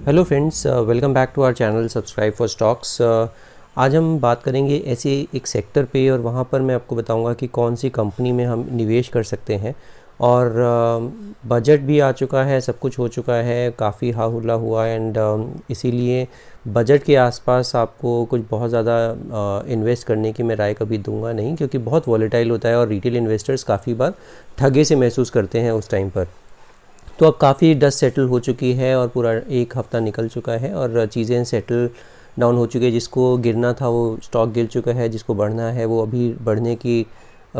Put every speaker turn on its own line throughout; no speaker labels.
Hello friends, welcome back to our channel subscribe for stocks. आज हम बात करेंगे ऐसे एक सेक्टर पे और वहाँ पर मैं आपको बताऊंगा कि कौन सी कंपनी में हम निवेश कर सकते हैं। और बजट भी आ चुका है, सब कुछ हो चुका है, काफ़ी हाहुला हुआ एंड इसीलिए बजट के आसपास आपको कुछ बहुत ज़्यादा इन्वेस्ट करने की मैं राय कभी दूंगा नहीं, क्योंकि बहुत वॉलेटाइल होता है और रिटेल इन्वेस्टर्स काफ़ी बार ठगे से महसूस करते हैं उस टाइम पर। तो अब काफ़ी डस्ट सेटल हो चुकी है और पूरा एक हफ़्ता निकल चुका है और चीज़ें सेटल डाउन हो चुकी है। जिसको गिरना था वो स्टॉक गिर चुका है, जिसको बढ़ना है वो अभी बढ़ने की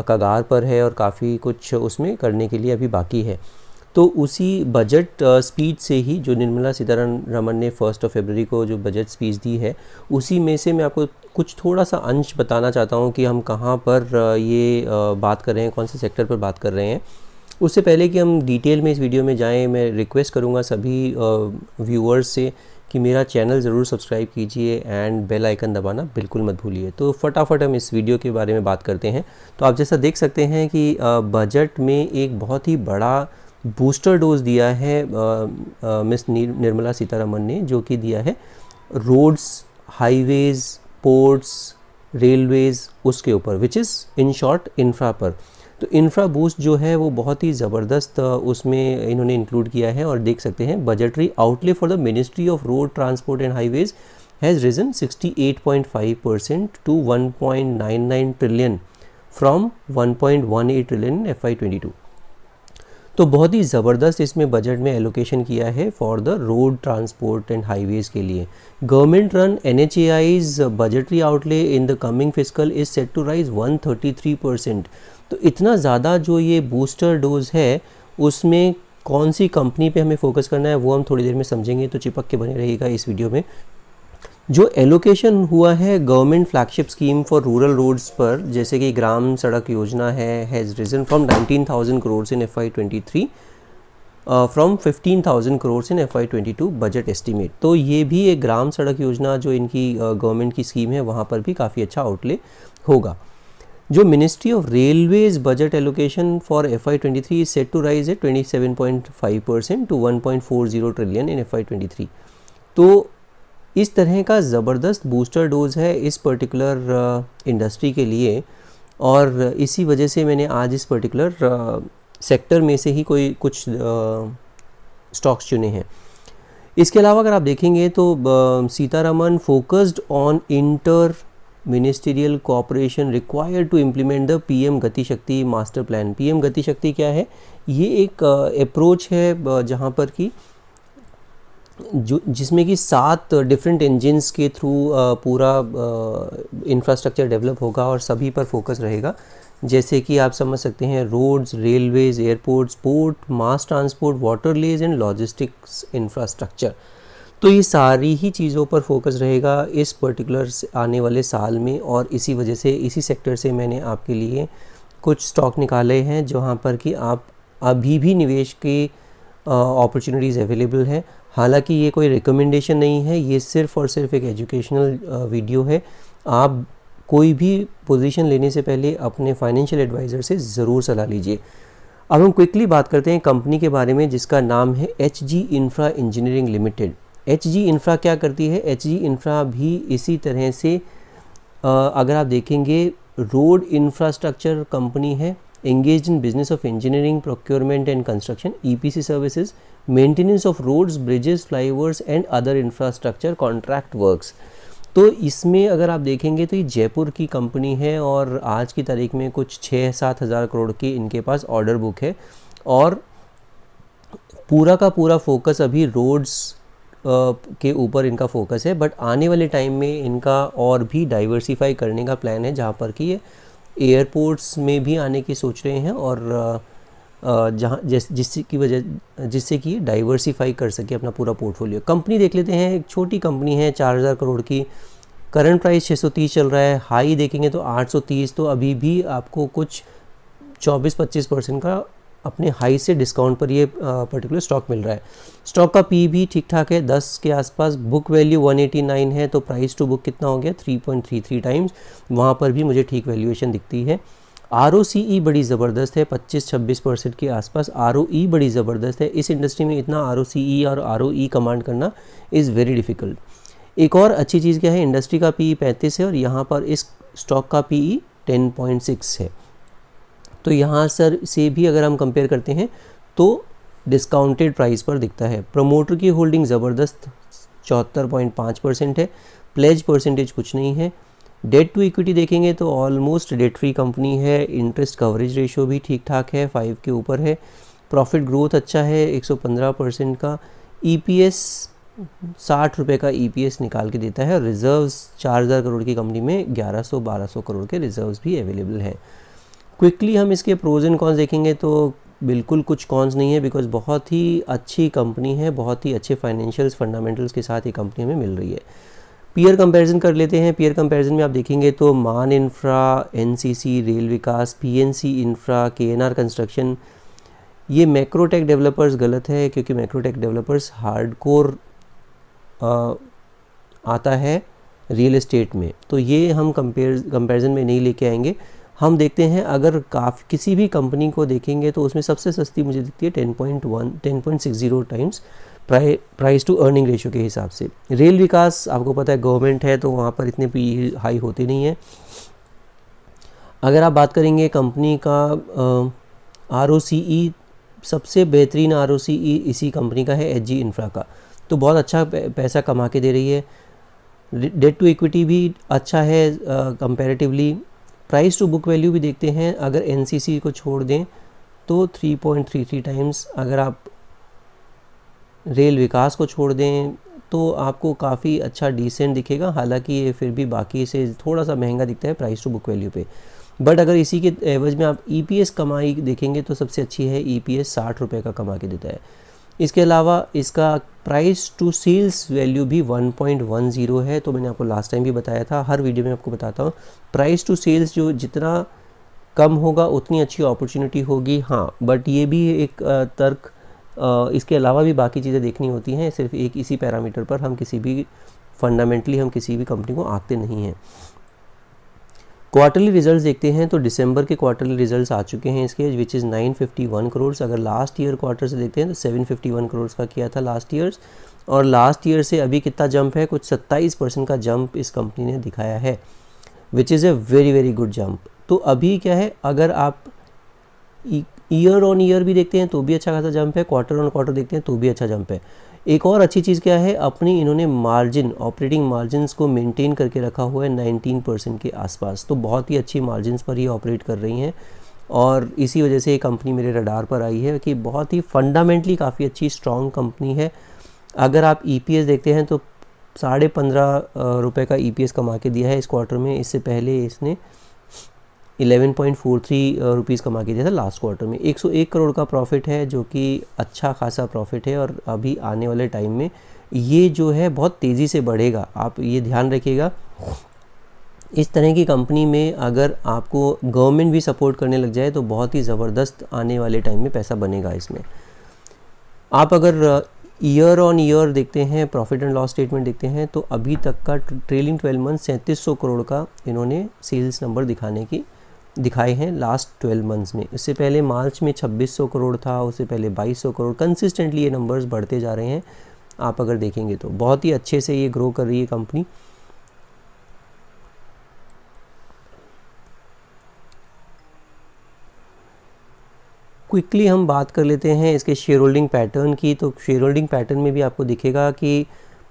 कगार पर है और काफ़ी कुछ उसमें करने के लिए अभी बाकी है। तो उसी बजट स्पीच से ही जो निर्मला सीतारमण ने 1 फरवरी को जो बजट स्पीच दी है, उसी में से मैं आपको कुछ थोड़ा सा अंश बताना चाहता हूँ कि हम कहाँ पर ये बात कर रहे हैं, कौन से सेक्टर पर बात कर रहे हैं। उससे पहले कि हम डिटेल में इस वीडियो में जाएं, मैं रिक्वेस्ट करूंगा सभी व्यूअर्स से कि मेरा चैनल ज़रूर सब्सक्राइब कीजिए एंड बेल आइकन दबाना बिल्कुल मत भूलिए। तो फटाफट हम इस वीडियो के बारे में बात करते हैं। तो आप जैसा देख सकते हैं कि बजट में एक बहुत ही बड़ा बूस्टर डोज दिया है मिस निर्मला सीतारमण ने, जो कि दिया है रोड्स, हाईवेज़, पोर्ट्स, रेलवेज़, उसके ऊपर, which is in short infra पर। तो इंफ्रा बूस्ट जो है वो बहुत ही ज़बरदस्त उसमें इन्होंने इंक्लूड किया है। और देख सकते हैं budgetary outlay for the ministry of road transport and highways has risen 68.5% to 1.99 trillion from 1.18 trillion in FY22। तो बहुत ही ज़बरदस्त इसमें बजट में एलोकेशन किया है for the road transport and highways के लिए। Government run NHAI's budgetary outlay in the coming fiscal is set to rise 133%। तो इतना ज़्यादा जो ये बूस्टर डोज है, उसमें कौन सी कंपनी पे हमें फोकस करना है वो हम थोड़ी देर में समझेंगे। तो चिपक के बने रहिएगा इस वीडियो में। जो एलोकेशन हुआ है government flagship scheme for rural roads पर, जैसे कि Gram Sadak Yojana has risen from 19,000 crore in FY23 फ्रॉम 15,000 crore in FY22 budget estimate. तो ये भी एक ग्राम सड़क योजना जो इनकी गवर्नमेंट की स्कीम है, वहाँ पर भी काफ़ी अच्छा आउटले होगा। जो ministry of railways budget allocation for FY23 is set to rise at 27.5% to 1.40 trillion in FY23। तो इस तरह का ज़बरदस्त बूस्टर डोज है इस पर्टिकुलर इंडस्ट्री के लिए, और इसी वजह से मैंने आज इस पर्टिकुलर सेक्टर में से ही कुछ स्टॉक्स चुने हैं। इसके अलावा अगर आप देखेंगे तो Sitharaman focused on inter ministerial cooperation required to implement the PM Gati शक्ति मास्टर प्लान। PM गति शक्ति क्या है? ये एक अप्रोच है जहाँ पर कि जिसमें कि 7 डिफरेंट इंजन्स के थ्रू पूरा इंफ्रास्ट्रक्चर डेवलप होगा और सभी पर फोकस रहेगा। जैसे कि आप समझ सकते हैं roads, railways, airports, port, mass transport, waterways and logistics infrastructure. तो ये सारी ही चीज़ों पर फोकस रहेगा इस पर्टिकुलर आने वाले साल में, और इसी वजह से इसी सेक्टर से मैंने आपके लिए कुछ स्टॉक निकाले हैं जहाँ पर कि आप अभी भी निवेश के अपॉर्चुनिटीज़ अवेलेबल हैं। हालांकि ये कोई रिकमेंडेशन नहीं है, ये सिर्फ और सिर्फ एक एजुकेशनल वीडियो है। आप कोई भी पोजीशन लेने से पहले अपने फाइनेंशियल एडवाइज़र से ज़रूर सलाह लीजिए। अब हम क्विकली बात करते हैं कंपनी के बारे में जिसका नाम है HG infra engineering limited. HG infra क्या करती है? HG इंफ्रा भी इसी तरह से अगर आप देखेंगे रोड इंफ्रास्ट्रक्चर कंपनी है, engaged in business of engineering, procurement and construction, EPC services, maintenance of roads, bridges, flyovers and other infrastructure contract works। तो इसमें अगर आप देखेंगे तो ये जयपुर की कंपनी है और आज की तारीख में कुछ 6-7 हज़ार करोड़ की इनके पास ऑर्डर बुक है, और पूरा का पूरा फोकस अभी रोड्स के ऊपर इनका फोकस है। बट आने वाले टाइम में इनका और भी डाइवर्सिफाई करने का प्लान है, जहाँ पर कि ये एयरपोर्ट्स में भी आने की सोच रहे हैं, और जहाँ जिससे कि डाइवर्सिफाई कर सके अपना पूरा पोर्टफोलियो। कंपनी देख लेते हैं, एक छोटी कंपनी है 4,000 करोड़ की, करंट प्राइस 630 चल रहा है, हाई देखेंगे तो 830। तो अभी भी आपको कुछ 24-25% का अपने हाई से डिस्काउंट पर ये पर्टिकुलर स्टॉक मिल रहा है। स्टॉक का पी भी ठीक ठाक है, 10 के आसपास। बुक वैल्यू 189 है, तो प्राइस टू बुक कितना हो गया? 3.33 टाइम्स। वहाँ पर भी मुझे ठीक वैल्यूएशन दिखती है। ROCE बड़ी ज़बरदस्त है, 25-26% के आसपास ROE बड़ी ज़बरदस्त है। इस इंडस्ट्री में इतना ROCE और ROE कमांड करना इज़ वेरी डिफ़िकल्ट। एक और अच्छी चीज़ क्या है, इंडस्ट्री का PE 35 है और यहाँ पर इस स्टॉक का PE 10.6 है। तो यहाँ सर से भी अगर हम कंपेयर करते हैं तो डिस्काउंटेड प्राइस पर दिखता है। प्रमोटर की होल्डिंग ज़बरदस्त 74.5% है, प्लेज परसेंटेज कुछ नहीं है। डेट टू इक्विटी देखेंगे तो ऑलमोस्ट डेट फ्री कंपनी है। इंटरेस्ट कवरेज रेशियो भी ठीक ठाक है, 5 के ऊपर है। प्रॉफिट ग्रोथ अच्छा है 115% का। EPS 60 रुपये का EPS निकाल के देता है और रिजर्व्स 4000 करोड़ की कंपनी में 1100-1200 करोड़ के रिजर्व्स भी अवेलेबल हैं। क्विकली हम इसके प्रोज एंड कॉन्स देखेंगे तो बिल्कुल कुछ कॉन्स नहीं है, बिकॉज बहुत ही अच्छी कंपनी है, बहुत ही अच्छे फाइनेंशियल्स फंडामेंटल्स के साथ ये कंपनी हमें मिल रही है। पीयर कंपैरिजन कर लेते हैं। पीयर कंपैरिजन में आप देखेंगे तो मान इंफ्रा, NCC, रेल विकास, PNC इंफ्रा, KNR कंस्ट्रक्शन, ये मैक्रोटेक डेवलपर्स गलत है क्योंकि मैक्रोटेक डेवलपर्स हार्डकोर आता है रियल एस्टेट में, तो ये हम कंपैरिजन में नहीं लेके आएंगे। हम देखते हैं अगर किसी भी कंपनी को देखेंगे तो उसमें सबसे सस्ती मुझे दिखती है 10.60 times price to earning ratio के हिसाब से। रेल विकास आपको पता है गवर्नमेंट है तो वहाँ पर इतने PE हाई होते नहीं हैं। अगर आप बात करेंगे कंपनी का ROCE, सबसे बेहतरीन ROCE इसी कंपनी का है HG इंफ्रा का, तो बहुत अच्छा पैसा कमा के दे रही है। डेट टू इक्विटी भी अच्छा है comparatively. Price to book value भी देखते हैं, अगर NCC को छोड़ दें तो 3.33 टाइम्स, अगर आप रेल विकास को छोड़ दें तो आपको काफ़ी अच्छा डिसेंट दिखेगा। हालांकि ये फिर भी बाकी से थोड़ा सा महंगा दिखता है प्राइस टू बुक वैल्यू पे, बट अगर इसी के एवज में आप EPS कमाई देखेंगे तो सबसे अच्छी है। EPS 60 रुपये का कमा के देता है। इसके अलावा इसका प्राइस टू सेल्स वैल्यू भी 1.10 है। तो मैंने आपको लास्ट टाइम भी बताया था, हर वीडियो में आपको बताता हूँ, प्राइस टू सेल्स जो जितना कम होगा उतनी अच्छी अपॉर्चुनिटी होगी। हाँ, बट ये भी एक तर्क, इसके अलावा भी बाकी चीज़ें देखनी होती हैं, सिर्फ एक इसी पैरामीटर पर हम किसी भी फंडामेंटली हम किसी भी कंपनी को आंकते नहीं हैं। क्वार्टरली रिजल्ट्स देखते हैं तो दिसंबर के क्वार्टरली रिजल्ट्स आ चुके हैं इसके, विच इज़ 951 करोड़। अगर लास्ट ईयर क्वार्टर से देखते हैं तो 751 करोड़ का किया था लास्ट ईयर्स, और लास्ट ईयर से अभी कितना जंप है, कुछ 27% का जंप इस कंपनी ने दिखाया है, which is a very very good jump. तो अभी क्या है, अगर आप ईयर ऑन ईयर भी देखते हैं तो भी अच्छा खासा जंप है, क्वार्टर ऑन क्वार्टर देखते हैं तो भी अच्छा जंप है। एक और अच्छी चीज़ क्या है, अपनी इन्होंने मार्जिन, ऑपरेटिंग मार्जिन्स को मेंटेन करके रखा हुआ है 19% के आसपास, तो बहुत ही अच्छी मार्जिन्स पर ही ऑपरेट कर रही हैं, और इसी वजह से ये कंपनी मेरे रडार पर आई है कि बहुत ही फंडामेंटली काफ़ी अच्छी स्ट्रॉन्ग कंपनी है। अगर आप EPS देखते हैं तो 15.5 रुपये का EPS कमा के दिया है इस क्वार्टर में। इससे पहले इसने 11.43 रुपीज़ कमा के दिया था लास्ट क्वार्टर में। 101 करोड़ का प्रॉफिट है, जो कि अच्छा खासा प्रॉफिट है, और अभी आने वाले टाइम में ये जो है बहुत तेज़ी से बढ़ेगा। आप ये ध्यान रखिएगा, इस तरह की कंपनी में अगर आपको गवर्नमेंट भी सपोर्ट करने लग जाए तो बहुत ही ज़बरदस्त आने वाले टाइम में पैसा बनेगा इसमें। आप अगर ईयर ऑन ईयर देखते हैं, प्रॉफिट एंड लॉस स्टेटमेंट देखते हैं, तो अभी तक का ट्रेलिंग 12 मंथ 3700 करोड़ का इन्होंने सेल्स नंबर दिखाए हैं लास्ट 12 मंथ्स में। इससे पहले मार्च में 2600 करोड़ था, उससे पहले 2200 करोड़। कंसिस्टेंटली ये नंबर्स बढ़ते जा रहे हैं। आप अगर देखेंगे तो बहुत ही अच्छे से ये ग्रो कर रही है कंपनी। क्विकली हम बात कर लेते हैं इसके शेयर होल्डिंग पैटर्न की। तो शेयर होल्डिंग पैटर्न में भी आपको दिखेगा कि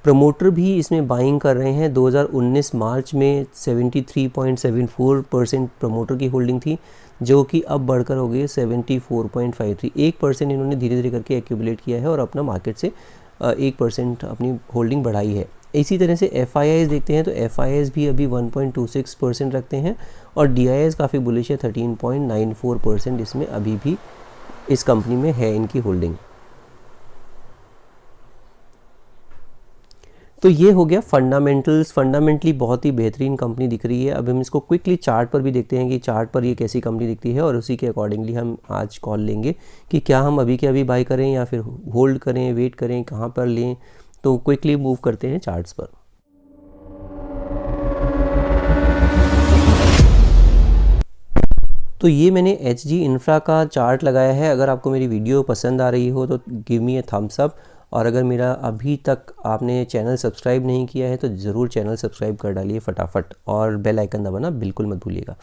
प्रमोटर भी इसमें बाइंग कर रहे हैं। 2019 मार्च में 73.74% प्रमोटर की होल्डिंग थी, जो कि अब बढ़कर हो गई 74.53। 1% इन्होंने धीरे धीरे करके एक्यूमुलेट किया है और अपना मार्केट से 1% अपनी होल्डिंग बढ़ाई है। इसी तरह से FIIs देखते हैं तो FIIs भी अभी 1.26% रखते हैं, और DIIs काफ़ी बुलिश है, 13.94% इसमें अभी भी इस कंपनी में है इनकी होल्डिंग। तो ये हो गया फंडामेंटल्स। फंडामेंटली बहुत ही बेहतरीन कंपनी दिख रही है। अब हम इसको क्विकली चार्ट पर भी देखते हैं कि चार्ट पर ये कैसी कंपनी दिखती है, और उसी के अकॉर्डिंगली हम आज कॉल लेंगे कि क्या हम अभी के अभी बाय करें या फिर होल्ड करें, वेट करें, कहाँ पर लें। तो क्विकली मूव करते हैं चार्ट्स पर। तो ये मैंने HG इंफ्रा का चार्ट लगाया है। अगर आपको मेरी वीडियो पसंद आ रही हो तो गिव मी ए थम्स अप, और अगर मेरा अभी तक आपने चैनल सब्सक्राइब नहीं किया है तो ज़रूर चैनल सब्सक्राइब कर डालिए फटाफट, और बेल आइकन दबाना बिल्कुल मत भूलिएगा।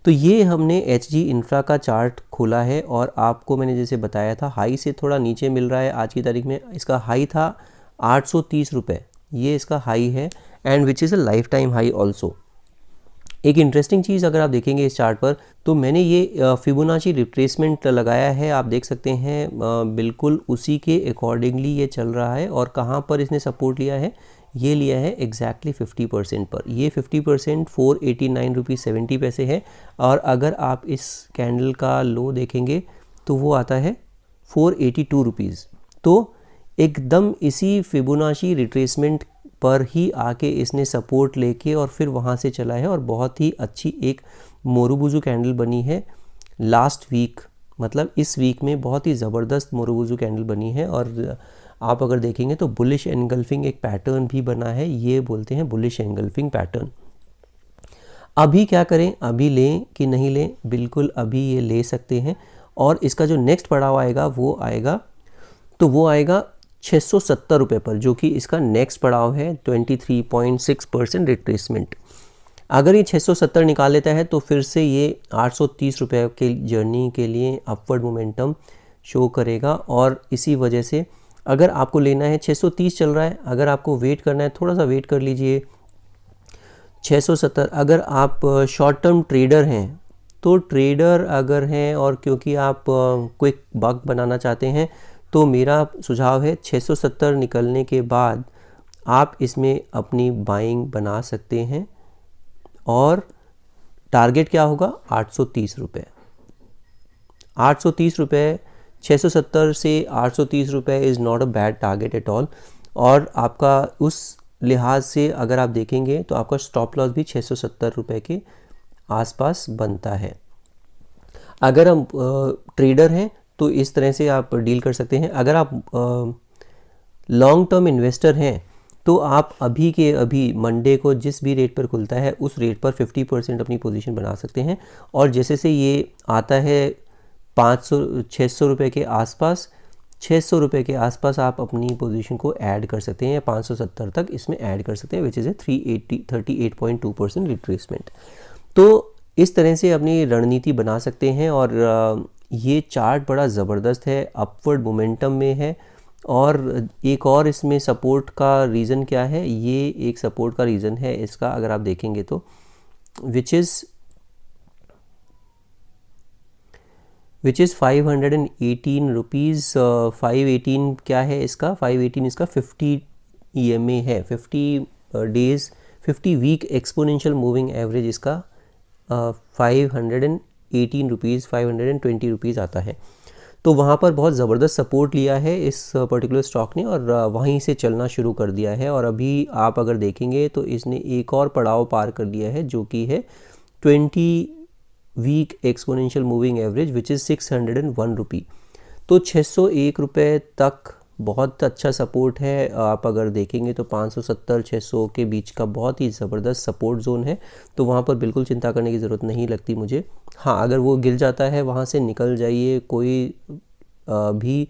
तो ये हमने HG इंफ्रा का चार्ट खोला है, और आपको मैंने जैसे बताया था हाई से थोड़ा नीचे मिल रहा है आज की तारीख में। इसका हाई था 830 रुपये, ये इसका हाई है, and which is a life time high also. एक इंटरेस्टिंग चीज़ अगर आप देखेंगे इस चार्ट पर, तो मैंने ये फिबोनाची रिट्रेसमेंट लगाया है। आप देख सकते हैं बिल्कुल उसी के अकॉर्डिंगली ये चल रहा है। और कहाँ पर इसने सपोर्ट लिया है, ये लिया है एग्जैक्टली 50% पर। ये 50% 489 रुपीज़ 70 पैसे है। और अगर आप इस कैंडल का लो देखेंगे तो वो आता है 482 रुपीज़। तो एकदम इसी फिबोनाची रिट्रेसमेंट पर ही आके इसने सपोर्ट लेके और फिर वहाँ से चला है, और बहुत ही अच्छी एक मोरुबुजू कैंडल बनी है लास्ट वीक, मतलब इस वीक में बहुत ही ज़बरदस्त मोरुबुजू कैंडल बनी है। और आप अगर देखेंगे तो बुलिश एनगल्फिंग एक पैटर्न भी बना है, ये बोलते हैं बुलिश एनगल्फिंग पैटर्न। अभी क्या करें, अभी लें कि नहीं लें? बिल्कुल अभी ये ले सकते हैं। और इसका जो नेक्स्ट पड़ाव आएगा वो आएगा, तो वो आएगा 670 रुपये पर, जो कि इसका नेक्स्ट पड़ाव है 23.6% रिट्रेसमेंट। अगर ये 670 निकाल लेता है तो फिर से ये 830 रुपये के जर्नी के लिए अपवर्ड मोमेंटम शो करेगा। और इसी वजह से अगर आपको लेना है 630 चल रहा है, अगर आपको वेट करना है थोड़ा सा वेट कर लीजिए 670। अगर आप शॉर्ट टर्म ट्रेडर हैं, तो ट्रेडर अगर हैं और क्योंकि आप क्विक बक बनाना चाहते हैं, तो मेरा सुझाव है 670 निकलने के बाद आप इसमें अपनी बाइंग बना सकते हैं। और टारगेट क्या होगा? 830 रुपये। 830 रुपये, 670 से 830 रुपये is not a bad target at all. और आपका उस लिहाज से अगर आप देखेंगे तो आपका स्टॉप लॉस भी 670 रुपये के आसपास बनता है। अगर हम ट्रेडर हैं तो इस तरह से आप डील कर सकते हैं। अगर आप लॉन्ग टर्म इन्वेस्टर हैं तो आप अभी के अभी मंडे को जिस भी रेट पर खुलता है उस रेट पर 50% अपनी पोजीशन बना सकते हैं। और जैसे से ये आता है 500-600 रुपये के आसपास, 600 रुपये के आसपास आप अपनी पोजीशन को ऐड कर सकते हैं, या 570 तक इसमें ऐड कर सकते हैं, विच इज़ ए 38.2% रिट्रेसमेंट। तो इस तरह से अपनी रणनीति बना सकते हैं। और ये चार्ट बड़ा ज़बरदस्त है, अपवर्ड मोमेंटम में है। और एक और इसमें सपोर्ट का रीज़न क्या है, ये एक सपोर्ट का रीज़न है इसका अगर आप देखेंगे तो, विच इज़ 518 रुपीज़। 518 क्या है इसका? 518 इसका 50 EMA है, 50 days 50 week exponential moving average इसका 518 रुपीज़ 520 रुपीज़ आता है। तो वहाँ पर बहुत ज़बरदस्त सपोर्ट लिया है इस पर्टिकुलर स्टॉक ने, और वहीं से चलना शुरू कर दिया है। और अभी आप अगर देखेंगे तो इसने एक और पड़ाव पार कर लिया है, जो कि है 20 week exponential moving average, which is 601 rupee. तो 601 रुपये तक बहुत अच्छा सपोर्ट है। आप अगर देखेंगे तो 570-600 के बीच का बहुत ही ज़बरदस्त सपोर्ट जोन है। तो वहाँ पर बिल्कुल चिंता करने की ज़रूरत नहीं लगती मुझे। हाँ, अगर वो गिर जाता है वहाँ से निकल जाइए, कोई भी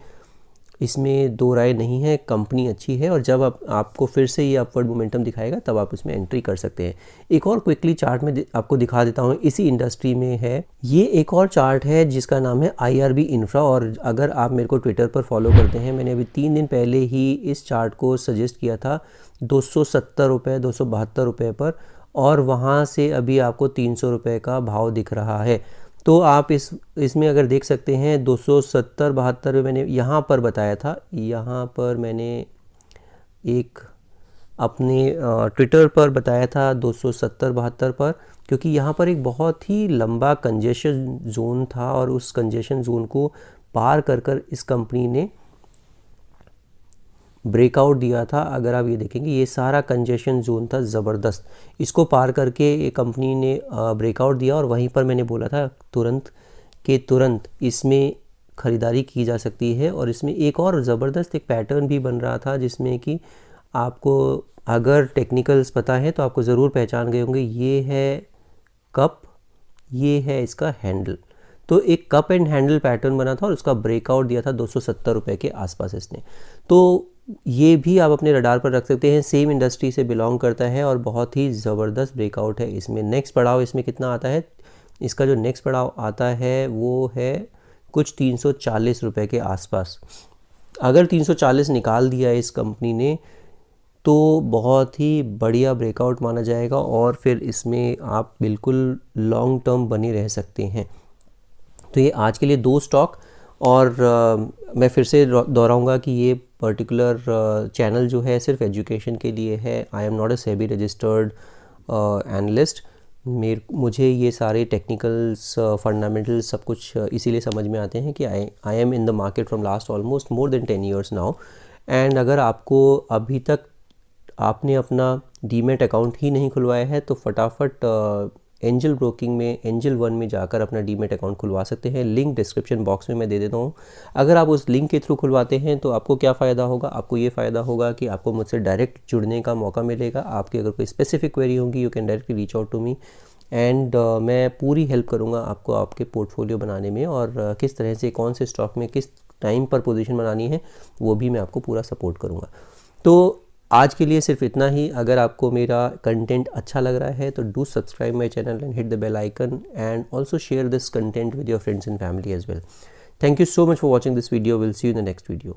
इसमें दो राय नहीं है, कंपनी अच्छी है। और जब आपको फिर से ये अपवर्ड मोमेंटम दिखाएगा तब आप इसमें एंट्री कर सकते हैं। एक और क्विकली चार्ट में आपको दिखा देता हूँ, इसी इंडस्ट्री में है। ये एक और चार्ट है जिसका नाम है IRB इंफ्रा। और अगर आप मेरे को ट्विटर पर फॉलो करते हैं, मैंने अभी 3 दिन पहले ही इस चार्ट को सजेस्ट किया था 270 रुपये 272 रुपये पर, और वहाँ से अभी आपको 300 रुपये का भाव दिख रहा है। तो आप इसमें अगर देख सकते हैं 270-72 मैंने यहाँ पर बताया था। यहाँ पर मैंने एक अपने ट्विटर पर बताया था 270-72 पर, क्योंकि यहाँ पर एक बहुत ही लंबा कंजेशन जोन था, और उस कंजेशन जोन को पार कर इस कंपनी ने ब्रेकआउट दिया था। अगर आप ये देखेंगे ये सारा कंजेशन जोन था ज़बरदस्त, इसको पार करके ये कंपनी ने ब्रेकआउट दिया। और वहीं पर मैंने बोला था तुरंत इसमें ख़रीदारी की जा सकती है। और इसमें एक और ज़बरदस्त एक पैटर्न भी बन रहा था, जिसमें कि आपको अगर टेक्निकल्स पता है तो आपको ज़रूर पहचान गए होंगे। ये है कप, ये है इसका हैंडल। तो एक कप एंड हैंडल पैटर्न बना था और उसका ब्रेकआउट दिया था 270 रुपये के आसपास इसने। तो ये भी आप अपने रडार पर रख सकते हैं, सेम इंडस्ट्री से बिलोंग करता है और बहुत ही ज़बरदस्त ब्रेकआउट है इसमें। नेक्स्ट पड़ाव इसमें कितना आता है, इसका जो नेक्स्ट पड़ाव आता है वो है कुछ 340 रुपये के आसपास। अगर 340 निकाल दिया इस कंपनी ने तो बहुत ही बढ़िया ब्रेकआउट माना जाएगा और फिर इसमें आप बिल्कुल लॉन्ग टर्म बने रह सकते हैं। तो ये आज के लिए 2 स्टॉक, और मैं फिर से दोहराऊंगा कि ये पर्टिकुलर चैनल जो है सिर्फ एजुकेशन के लिए है। I am not a SEBI registered analyst. मुझे ये सारे टेक्निकल्स फंडामेंटल्स सब कुछ इसीलिए समझ में आते हैं कि I am in the market from last almost more than 10 years now. And अगर आपको अभी तक आपने अपना डीमेट अकाउंट ही नहीं खुलवाया है तो फटाफट एंजल ब्रोकिंग में एंजल 1 में जाकर अपना डीमेट अकाउंट खुलवा सकते हैं। लिंक डिस्क्रिप्शन बॉक्स में मैं दे देता हूँ। अगर आप उस लिंक के थ्रू खुलवाते हैं तो आपको क्या फ़ायदा होगा, आपको ये फ़ायदा होगा कि आपको मुझसे डायरेक्ट जुड़ने का मौका मिलेगा। आपकी अगर कोई स्पेसिफिक क्वेरी होगी you can directly reach out to me and मैं पूरी हेल्प करूँगा आपको आपके पोर्टफोलियो बनाने में, और किस तरह से कौन से स्टॉक में किस टाइम पर पोजीशन बनानी है वो भी मैं आपको पूरा सपोर्ट करूँगा। तो आज के लिए सिर्फ इतना ही। अगर आपको मेरा कंटेंट अच्छा लग रहा है तो do subscribe my channel and hit the bell icon and also share this content with your friends and family as well. Thank you so much for watching this video. Will see you in the next video.